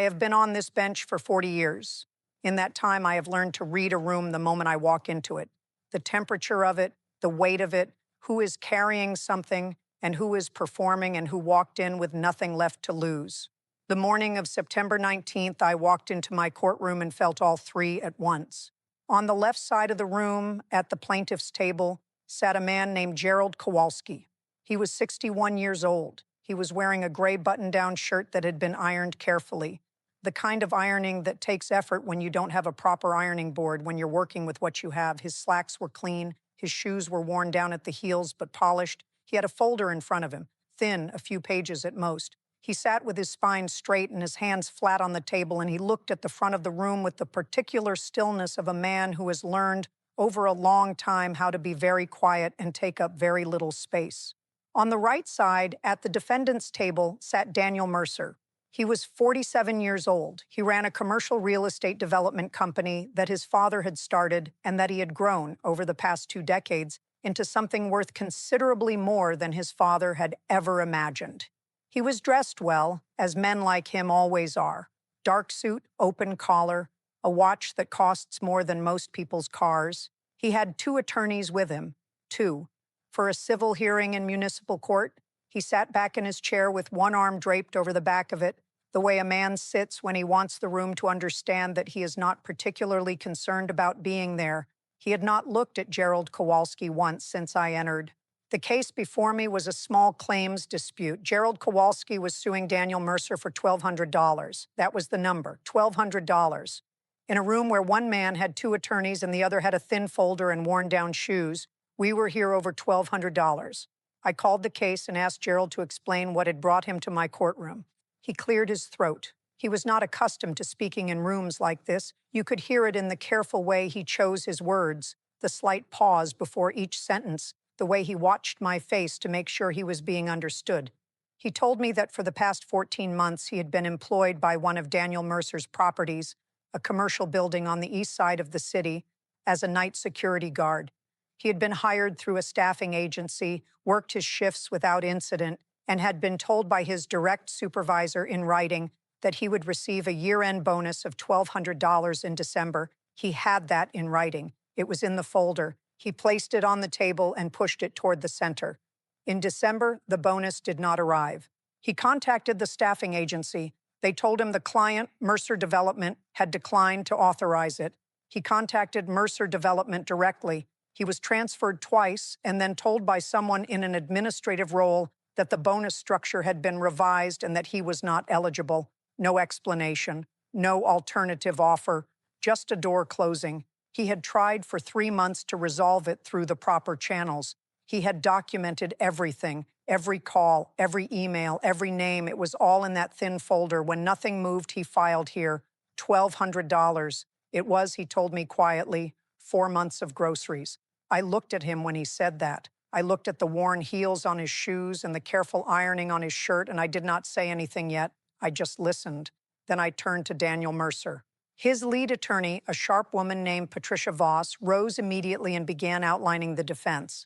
have been on this bench for 40 years. In that time, I have learned to read a room the moment I walk into it. The temperature of it, the weight of it, who is carrying something, and who is performing and who walked in with nothing left to lose. The morning of September 19th, I walked into my courtroom and felt all three at once. On the left side of the room, at the plaintiff's table, sat a man named Gerald Kowalski. He was 61 years old. He was wearing a gray button-down shirt that had been ironed carefully, the kind of ironing that takes effort when you don't have a proper ironing board when you're working with what you have. His slacks were clean, his shoes were worn down at the heels but polished. He had a folder in front of him, thin, a few pages at most. He sat with his spine straight and his hands flat on the table, and he looked at the front of the room with the particular stillness of a man who has learned over a long time how to be very quiet and take up very little space. On the right side, at the defendant's table, sat Daniel Mercer. He was 47 years old. He ran a commercial real estate development company that his father had started and that he had grown over the past 2 decades into something worth considerably more than his father had ever imagined. He was dressed well, as men like him always are. Dark suit, open collar, a watch that costs more than most people's cars. He had 2 attorneys with him, 2. For a civil hearing in municipal court, he sat back in his chair with one arm draped over the back of it, the way a man sits when he wants the room to understand that he is not particularly concerned about being there. He had not looked at Gerald Kowalski once since I entered. The case before me was a small claims dispute. Gerald Kowalski was suing Daniel Mercer for $1,200. That was the number, $1,200. In a room where one man had 2 attorneys and the other had a thin folder and worn-down shoes, we were here over $1,200. I called the case and asked Gerald to explain what had brought him to my courtroom. He cleared his throat. He was not accustomed to speaking in rooms like this. You could hear it in the careful way he chose his words, the slight pause before each sentence, the way he watched my face to make sure he was being understood. He told me that for the past 14 months he had been employed by one of Daniel Mercer's properties, a commercial building on the east side of the city, as a night security guard. He had been hired through a staffing agency, worked his shifts without incident, and had been told by his direct supervisor in writing that he would receive a year-end bonus of $1,200 in December. He had that in writing. It was in the folder. He placed it on the table and pushed it toward the center. In December, the bonus did not arrive. He contacted the staffing agency. They told him the client, Mercer Development, had declined to authorize it. He contacted Mercer Development directly. He was transferred twice and then told by someone in an administrative role that the bonus structure had been revised and that he was not eligible. No explanation, no alternative offer, just a door closing. He had tried for 3 months to resolve it through the proper channels. He had documented everything, every call, every email, every name. It was all in that thin folder. When nothing moved, he filed here. $1,200. It was, he told me quietly, 4 months of groceries. I looked at him when he said that. I looked at the worn heels on his shoes and the careful ironing on his shirt, and I did not say anything yet. I just listened. Then I turned to Daniel Mercer. His lead attorney, a sharp woman named Patricia Voss, rose immediately and began outlining the defense.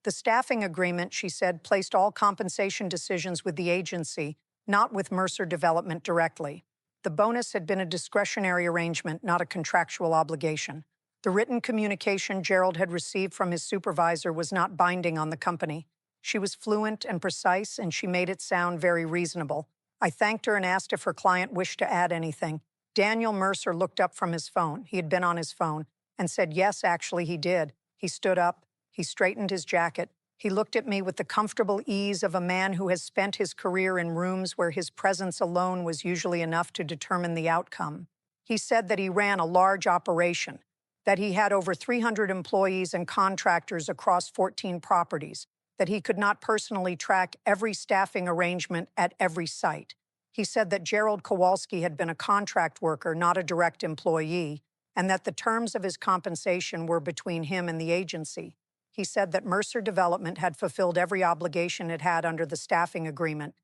The staffing agreement, she said, placed all compensation decisions with the agency, not with Mercer Development directly. The bonus had been a discretionary arrangement, not a contractual obligation. The written communication Gerald had received from his supervisor was not binding on the company. She was fluent and precise, and she made it sound very reasonable. I thanked her and asked if her client wished to add anything. Daniel Mercer looked up from his phone. He had been on his phone, and said, yes, actually, he did. He stood up. He straightened his jacket. He looked at me with the comfortable ease of a man who has spent his career in rooms where his presence alone was usually enough to determine the outcome. He said that he ran a large operation, that he had over 300 employees and contractors across 14 properties, that he could not personally track every staffing arrangement at every site. He said that Gerald Kowalski had been a contract worker, not a direct employee, and that the terms of his compensation were between him and the agency. He said that Mercer Development had fulfilled every obligation it had under the staffing agreement.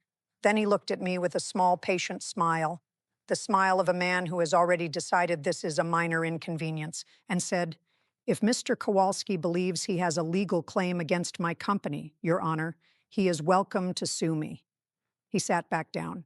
Then he looked at me with a small, patient smile, the smile of a man who has already decided this is a minor inconvenience, and said, if Mr. Kowalski believes he has a legal claim against my company, Your Honor, he is welcome to sue me. He sat back down.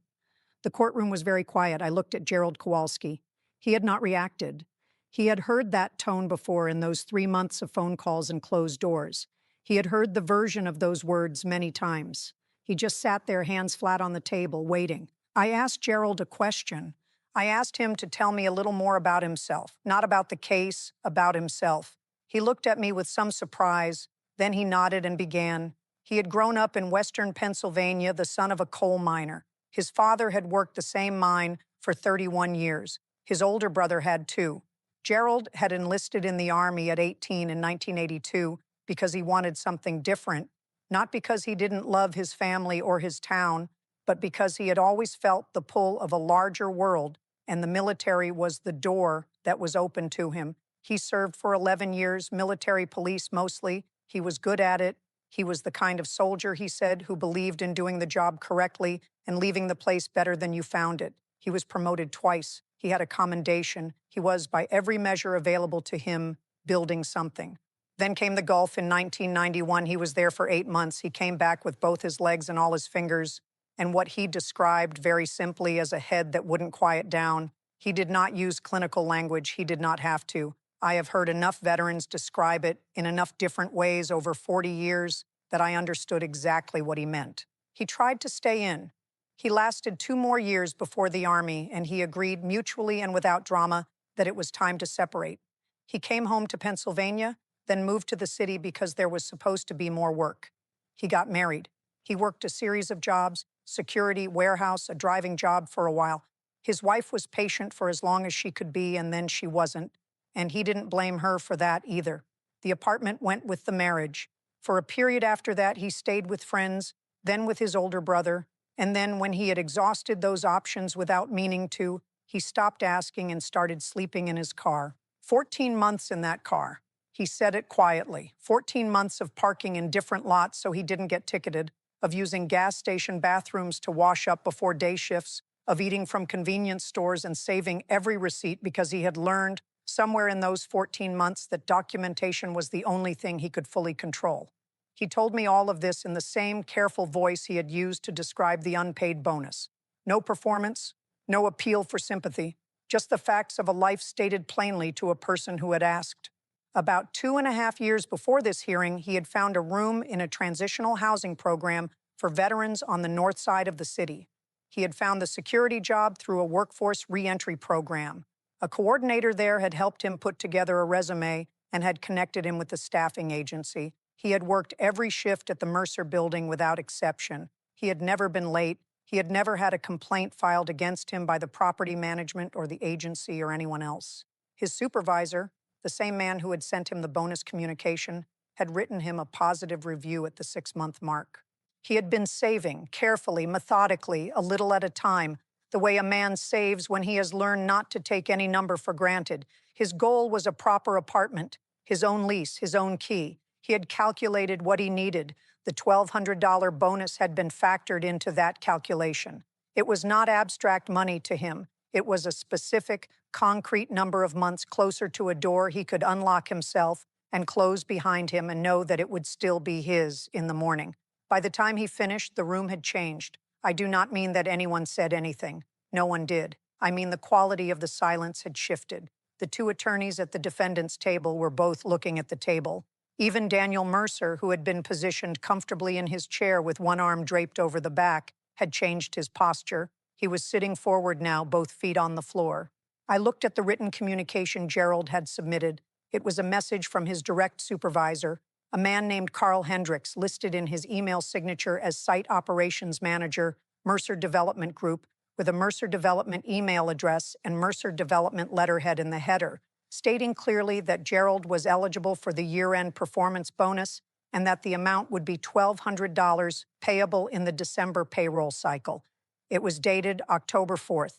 The courtroom was very quiet. I looked at Gerald Kowalski. He had not reacted. He had heard that tone before in those 3 months of phone calls and closed doors. He had heard the version of those words many times. He just sat there, hands flat on the table, waiting. I asked Gerald a question. I asked him to tell me a little more about himself, not about the case, about himself. He looked at me with some surprise, then he nodded and began. He had grown up in western Pennsylvania, the son of a coal miner. His father had worked the same mine for 31 years. His older brother had too. Gerald had enlisted in the Army at 18 in 1982 because he wanted something different, not because he didn't love his family or his town, but because he had always felt the pull of a larger world, and the military was the door that was open to him. He served for 11 years, military police mostly. He was good at it. He was the kind of soldier, he said, who believed in doing the job correctly and leaving the place better than you found it. He was promoted twice. He had a commendation. He was, by every measure available to him, building something. Then came the Gulf in 1991. He was there for 8 months. He came back with both his legs and all his fingers, and what he described very simply as a head that wouldn't quiet down. He did not use clinical language. He did not have to. I have heard enough veterans describe it in enough different ways over 40 years that I understood exactly what he meant. He tried to stay in. He lasted 2 more years before the Army, and he agreed mutually and without drama that it was time to separate. He came home to Pennsylvania, then moved to the city because there was supposed to be more work. He got married. He worked a series of jobs, security, warehouse, a driving job for a while. His wife was patient for as long as she could be, and then she wasn't, and he didn't blame her for that either. The apartment went with the marriage. For a period after that, he stayed with friends, then with his older brother, and then when he had exhausted those options without meaning to, he stopped asking and started sleeping in his car. 14 months in that car. He said it quietly. 14 months of parking in different lots so he didn't get ticketed, of using gas station bathrooms to wash up before day shifts, of eating from convenience stores and saving every receipt because he had learned somewhere in those 14 months that documentation was the only thing he could fully control. He told me all of this in the same careful voice he had used to describe the unpaid bonus. No performance, no appeal for sympathy, just the facts of a life stated plainly to a person who had asked. About 2.5 years before this hearing, he had found a room in a transitional housing program for veterans on the north side of the city. He had found the security job through a workforce reentry program. A coordinator there had helped him put together a resume and had connected him with the staffing agency. He had worked every shift at the Mercer building without exception. He had never been late. He had never had a complaint filed against him by the property management or the agency or anyone else. His supervisor, the same man who had sent him the bonus communication, had written him a positive review at the 6-month mark. He had been saving, carefully, methodically, a little at a time, the way a man saves when he has learned not to take any number for granted. His goal was a proper apartment, his own lease, his own key. He had calculated what he needed. The $1,200 bonus had been factored into that calculation. It was not abstract money to him. It was a specific, concrete number of months closer to a door he could unlock himself and close behind him and know that it would still be his in the morning. By the time he finished, the room had changed. I do not mean that anyone said anything. No one did. I mean the quality of the silence had shifted. The 2 attorneys at the defendant's table were both looking at the table. Even Daniel Mercer, who had been positioned comfortably in his chair with one arm draped over the back, had changed his posture. He was sitting forward now, both feet on the floor. I looked at the written communication Gerald had submitted. It was a message from his direct supervisor, a man named Carl Hendricks, listed in his email signature as Site Operations Manager, Mercer Development Group, with a Mercer Development email address and Mercer Development letterhead in the header, stating clearly that Gerald was eligible for the year-end performance bonus and that the amount would be $1,200 payable in the December payroll cycle. It was dated October 4th.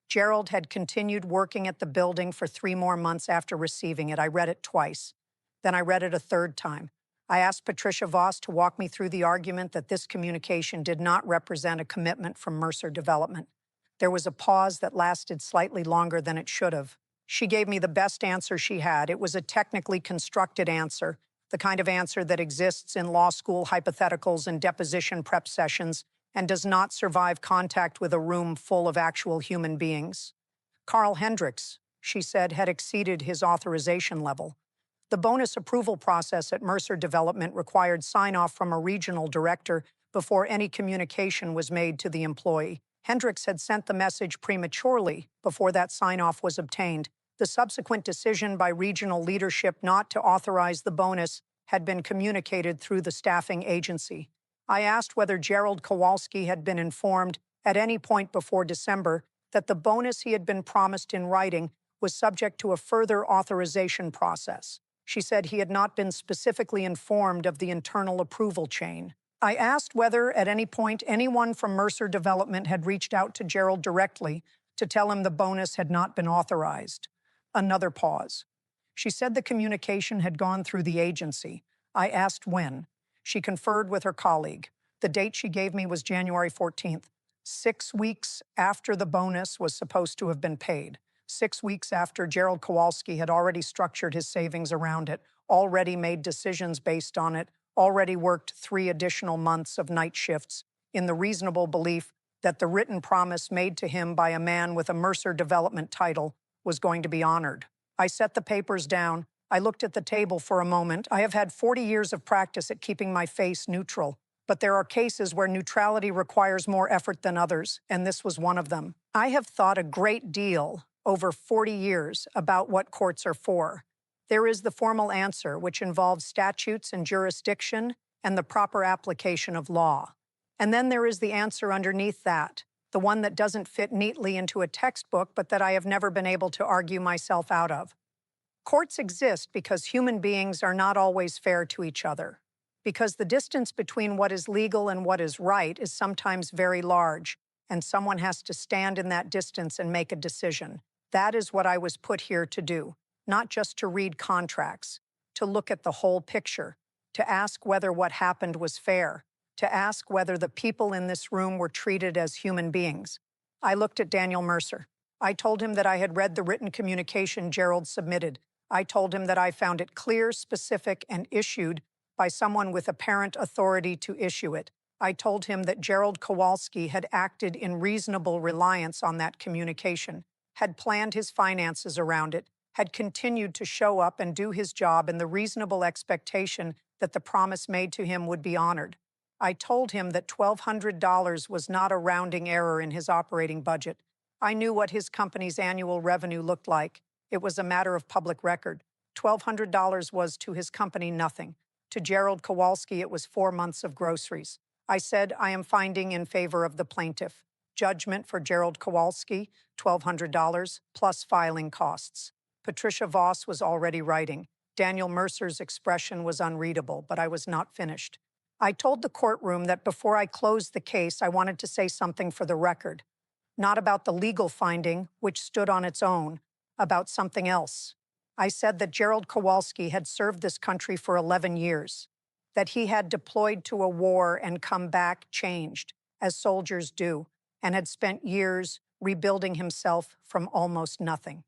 Gerald had continued working at the building for 3 more months after receiving it. I read it twice. Then I read it a 3rd time. I asked Patricia Voss to walk me through the argument that this communication did not represent a commitment from Mercer Development. There was a pause that lasted slightly longer than it should have. She gave me the best answer she had. It was a technically constructed answer, the kind of answer that exists in law school hypotheticals and deposition prep sessions. and does not survive contact with a room full of actual human beings. Carl Hendricks, she said, had exceeded his authorization level. The bonus approval process at Mercer Development required sign-off from a regional director before any communication was made to the employee. Hendricks had sent the message prematurely before that sign-off was obtained. The subsequent decision by regional leadership not to authorize the bonus had been communicated through the staffing agency. I asked whether Gerald Kowalski had been informed at any point before December that the bonus he had been promised in writing was subject to a further authorization process. She said he had not been specifically informed of the internal approval chain. I asked whether at any point anyone from Mercer Development had reached out to Gerald directly to tell him the bonus had not been authorized. Another pause. She said the communication had gone through the agency. I asked when. She conferred with her colleague. The date she gave me was January 14th, 6 weeks after the bonus was supposed to have been paid. 6 weeks after Gerald Kowalski had already structured his savings around it, already made decisions based on it, already worked 3 additional months of night shifts in the reasonable belief that the written promise made to him by a man with a Mercer Development title was going to be honored. I set the papers down. I looked at the table for a moment. I have had 40 years of practice at keeping my face neutral, but there are cases where neutrality requires more effort than others, and this was one of them. I have thought a great deal over 40 years about what courts are for. There is the formal answer, which involves statutes and jurisdiction and the proper application of law. And then there is the answer underneath that, the one that doesn't fit neatly into a textbook, but that I have never been able to argue myself out of. Courts exist because human beings are not always fair to each other, because the distance between what is legal and what is right is sometimes very large, and someone has to stand in that distance and make a decision. That is what I was put here to do, not just to read contracts, to look at the whole picture, to ask whether what happened was fair, to ask whether the people in this room were treated as human beings. I looked at Daniel Mercer. I told him that I had read the written communication Gerald submitted. I told him that I found it clear, specific, and issued by someone with apparent authority to issue it. I told him that Gerald Kowalski had acted in reasonable reliance on that communication, had planned his finances around it, had continued to show up and do his job in the reasonable expectation that the promise made to him would be honored. I told him that $1,200 was not a rounding error in his operating budget. I knew what his company's annual revenue looked like. It was a matter of public record. $1,200 was to his company nothing. To Gerald Kowalski, it was 4 months of groceries. I said, I am finding in favor of the plaintiff. Judgment for Gerald Kowalski, $1,200, plus filing costs. Patricia Voss was already writing. Daniel Mercer's expression was unreadable, but I was not finished. I told the courtroom that before I closed the case, I wanted to say something for the record. Not about the legal finding, which stood on its own, about something else. I said that Gerald Kowalski had served this country for 11 years, that he had deployed to a war and come back changed, as soldiers do, and had spent years rebuilding himself from almost nothing,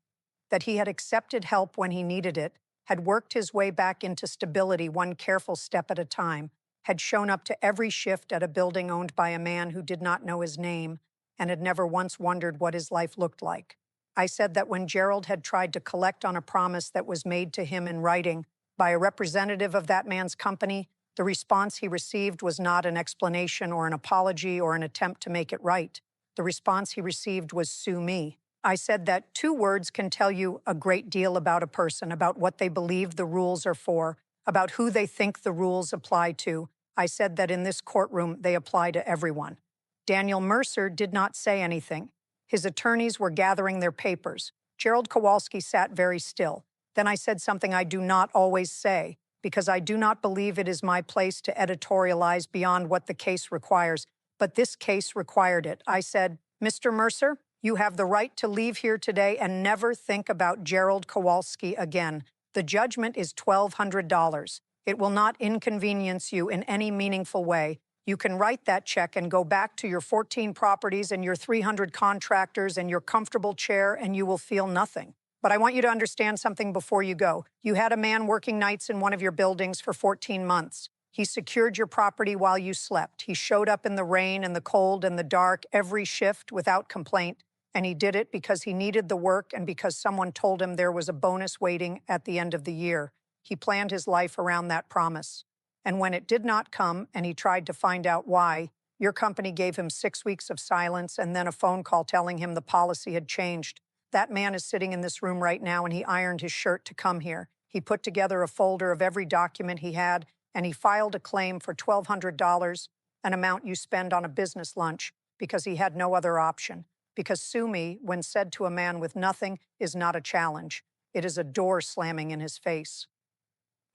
that he had accepted help when he needed it, had worked his way back into stability one careful step at a time, had shown up to every shift at a building owned by a man who did not know his name and had never once wondered what his life looked like. I said that when Gerald had tried to collect on a promise that was made to him in writing by a representative of that man's company, the response he received was not an explanation or an apology or an attempt to make it right. The response he received was "sue me." I said that 2 words can tell you a great deal about a person, about what they believe the rules are for, about who they think the rules apply to. I said that in this courtroom, they apply to everyone. Daniel Mercer did not say anything. His attorneys were gathering their papers. Gerald Kowalski sat very still. Then I said something I do not always say, because I do not believe it is my place to editorialize beyond what the case requires, but this case required it. I said, Mr. Mercer, you have the right to leave here today and never think about Gerald Kowalski again. The judgment is $1,200. It will not inconvenience you in any meaningful way. You can write that check and go back to your 14 properties and your 300 contractors and your comfortable chair, and you will feel nothing. But I want you to understand something before you go. You had a man working nights in one of your buildings for 14 months. He secured your property while you slept. He showed up in the rain and the cold and the dark every shift without complaint, and he did it because he needed the work and because someone told him there was a bonus waiting at the end of the year. He planned his life around that promise. And when it did not come and he tried to find out why, your company gave him 6 weeks of silence and then a phone call telling him the policy had changed. That man is sitting in this room right now, and he ironed his shirt to come here. He put together a folder of every document he had, and he filed a claim for $1,200, an amount you spend on a business lunch, because he had no other option. Because sue me, when said to a man with nothing, is not a challenge. It is a door slamming in his face.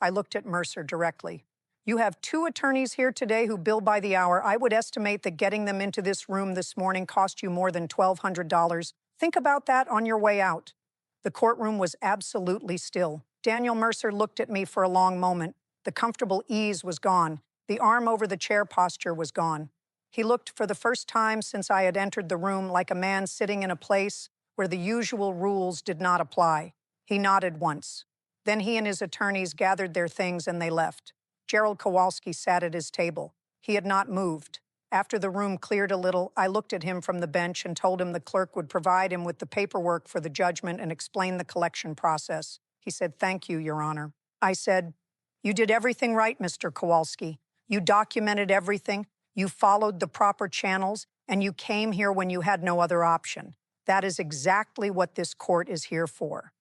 I looked at Mercer directly. You have 2 attorneys here today who bill by the hour. I would estimate that getting them into this room this morning cost you more than $1,200. Think about that on your way out. The courtroom was absolutely still. Daniel Mercer looked at me for a long moment. The comfortable ease was gone. The arm over the chair posture was gone. He looked for the first time since I had entered the room like a man sitting in a place where the usual rules did not apply. He nodded once. Then he and his attorneys gathered their things and they left. Gerald Kowalski sat at his table. He had not moved. After the room cleared a little, I looked at him from the bench and told him the clerk would provide him with the paperwork for the judgment and explain the collection process. He said, "Thank you, Your Honor." I said, "You did everything right, Mr. Kowalski. You documented everything, you followed the proper channels, and you came here when you had no other option. That is exactly what this court is here for."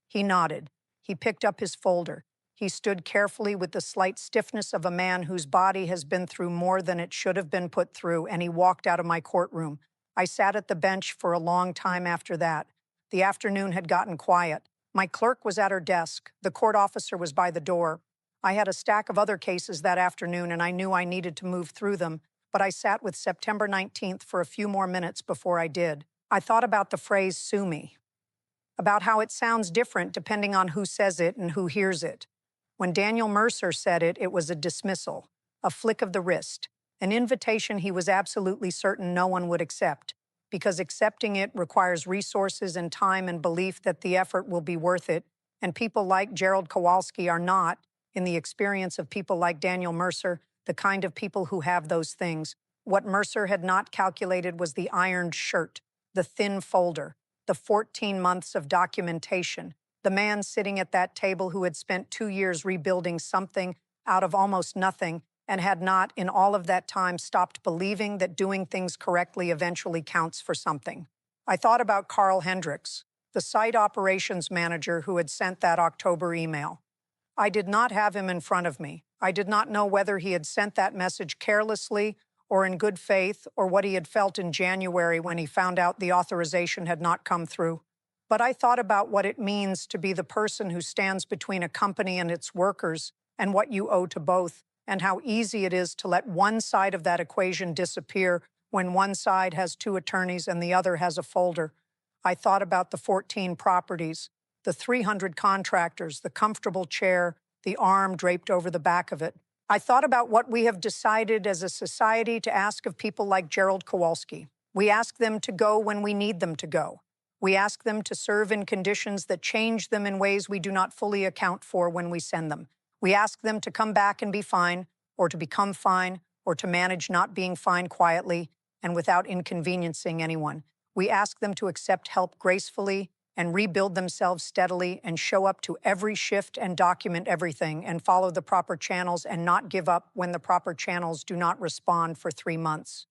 He nodded. He picked up his folder. He stood carefully with the slight stiffness of a man whose body has been through more than it should have been put through, and he walked out of my courtroom. I sat at the bench for a long time after that. The afternoon had gotten quiet. My clerk was at her desk. The court officer was by the door. I had a stack of other cases that afternoon, and I knew I needed to move through them, but I sat with September 19th for a few more minutes before I did. I thought about the phrase "sue me," about how it sounds different depending on who says it and who hears it. When Daniel Mercer said it, it was a dismissal, a flick of the wrist, an invitation he was absolutely certain no one would accept, because accepting it requires resources and time and belief that the effort will be worth it, and people like Gerald Kowalski are not, in the experience of people like Daniel Mercer, the kind of people who have those things. What Mercer had not calculated was the ironed shirt, the thin folder, the 14 months of documentation, the man sitting at that table who had spent 2 years rebuilding something out of almost nothing and had not, in all of that time, stopped believing that doing things correctly eventually counts for something. I thought about Carl Hendricks, the site operations manager who had sent that October email. I did not have him in front of me. I did not know whether he had sent that message carelessly or in good faith, or what he had felt in January when he found out the authorization had not come through. But I thought about what it means to be the person who stands between a company and its workers and what you owe to both, and how easy it is to let one side of that equation disappear when one side has 2 attorneys and the other has a folder. I thought about the 14 properties, the 300 contractors, the comfortable chair, the arm draped over the back of it. I thought about what we have decided as a society to ask of people like Gerald Kowalski. We ask them to go when we need them to go. We ask them to serve in conditions that change them in ways we do not fully account for when we send them. We ask them to come back and be fine, or to become fine, or to manage not being fine quietly and without inconveniencing anyone. We ask them to accept help gracefully and rebuild themselves steadily and show up to every shift and document everything and follow the proper channels and not give up when the proper channels do not respond for 3 months.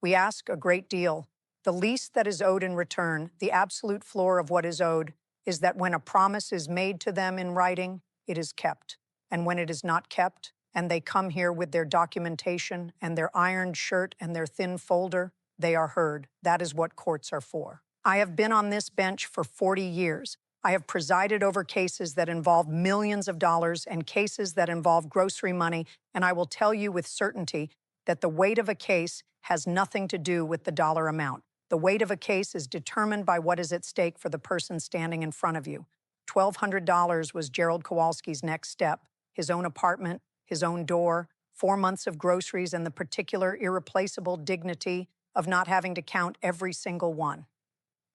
We ask a great deal. The least that is owed in return, the absolute floor of what is owed, is that when a promise is made to them in writing, it is kept. And when it is not kept, and they come here with their documentation and their ironed shirt and their thin folder, they are heard. That is what courts are for. I have been on this bench for 40 years. I have presided over cases that involve millions of dollars and cases that involve grocery money, and I will tell you with certainty that the weight of a case has nothing to do with the dollar amount. The weight of a case is determined by what is at stake for the person standing in front of you. $1,200 was Gerald Kowalski's next step: his own apartment, his own door, 4 months of groceries, and the particular irreplaceable dignity of not having to count every single one.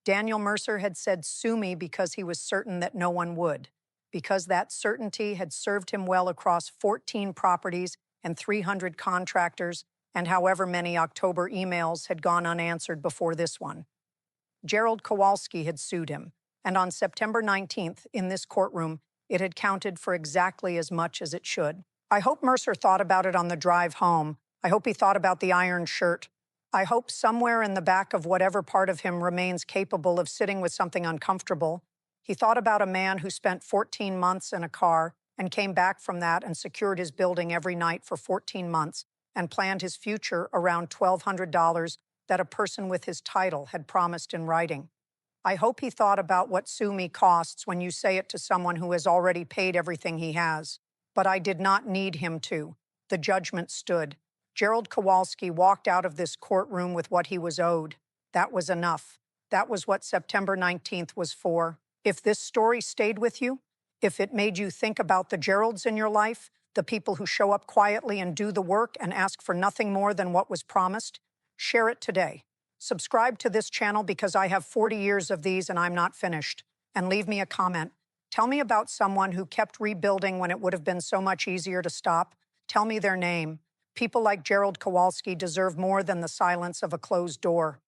Daniel Mercer had said "sue me" because he was certain that no one would, because that certainty had served him well across 14 properties and 300 contractors, and however many October emails had gone unanswered before this one. Gerald Kowalski had sued him, and on September 19th, in this courtroom, it had counted for exactly as much as it should. I hope Mercer thought about it on the drive home. I hope he thought about the iron shirt. I hope somewhere in the back of whatever part of him remains capable of sitting with something uncomfortable, he thought about a man who spent 14 months in a car and came back from that and secured his building every night for 14 months and planned his future around $1,200 that a person with his title had promised in writing. I hope he thought about what sue me costs when you say it to someone who has already paid everything he has. But I did not need him to. The judgment stood. Gerald Kowalski walked out of this courtroom with what he was owed. That was enough. That was what September 19th was for. If this story stayed with you, if it made you think about the Geralds in your life, the people who show up quietly and do the work and ask for nothing more than what was promised, share it today. Subscribe to this channel because I have 40 years of these and I'm not finished. And leave me a comment. Tell me about someone who kept rebuilding when it would have been so much easier to stop. Tell me their name. People like Gerald Kowalski deserve more than the silence of a closed door.